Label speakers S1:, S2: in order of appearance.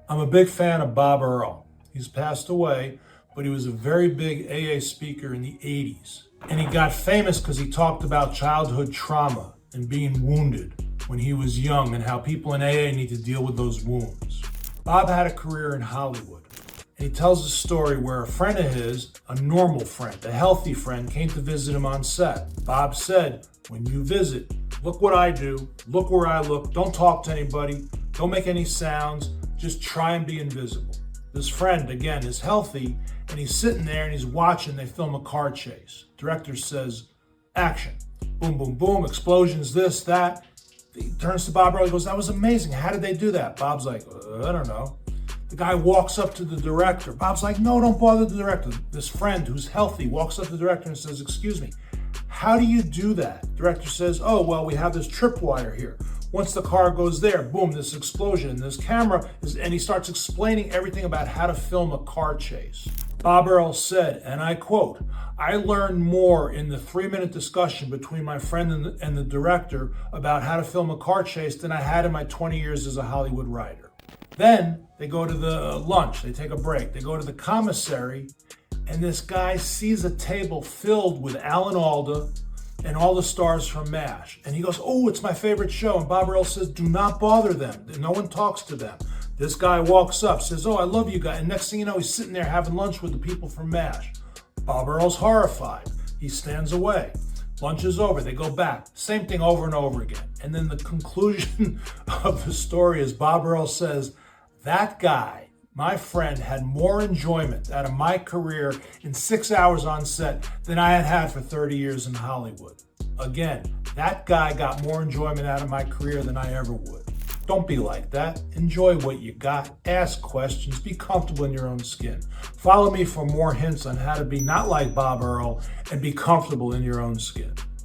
S1: I'm a big fan of Bob Earl. He's passed away, but he was a very big AA speaker in the 80s. And he got famous because he talked about childhood trauma and being wounded when he was young and how people in AA need to deal with those wounds. Bob had a career in Hollywood. And he tells a story where a friend of his, a normal friend, a healthy friend, came to visit him on set. Bob said, when you visit, look what I do, look where I look, don't talk to anybody, don't make any sounds, just try and be invisible. This friend, again, is healthy, and he's sitting there and he's watching, they film a car chase. Director says, action. Boom, boom, boom, explosions, this, that. He turns to Bob Earl, he goes, that was amazing, how did they do that? Bob's like, I don't know. The guy walks up to the director. Bob's like, no, don't bother the director. This friend who's healthy walks up to the director and says, excuse me, how do you do that? Director says, oh, well, we have this tripwire here. Once the car goes there, boom, this explosion, and this camera is, and he starts explaining everything about how to film a car chase. Bob Earl said, and I quote, I learned more in the 3-minute discussion between my friend and the director about how to film a car chase than I had in my 20 years as a Hollywood writer. Then they go to the lunch, they take a break, they go to the commissary, and this guy sees a table filled with Alan Alda and all the stars from MASH. And he goes, oh, it's my favorite show. And Bob Earl says, do not bother them. No one talks to them. This guy walks up, says, oh, I love you guys. And next thing you know, he's sitting there having lunch with the people from MASH. Bob Earl's horrified. He stands away. Lunch is over. They go back. Same thing over and over again. And then the conclusion of the story is Bob Earl says, that guy, my friend, had more enjoyment out of my career in 6 hours on set than I had had for 30 years in Hollywood. Again, that guy got more enjoyment out of my career than I ever would. Don't be like that. Enjoy what you got. Ask questions. Be comfortable in your own skin. Follow me for more hints on how to be not like Bob Earl and be comfortable in your own skin.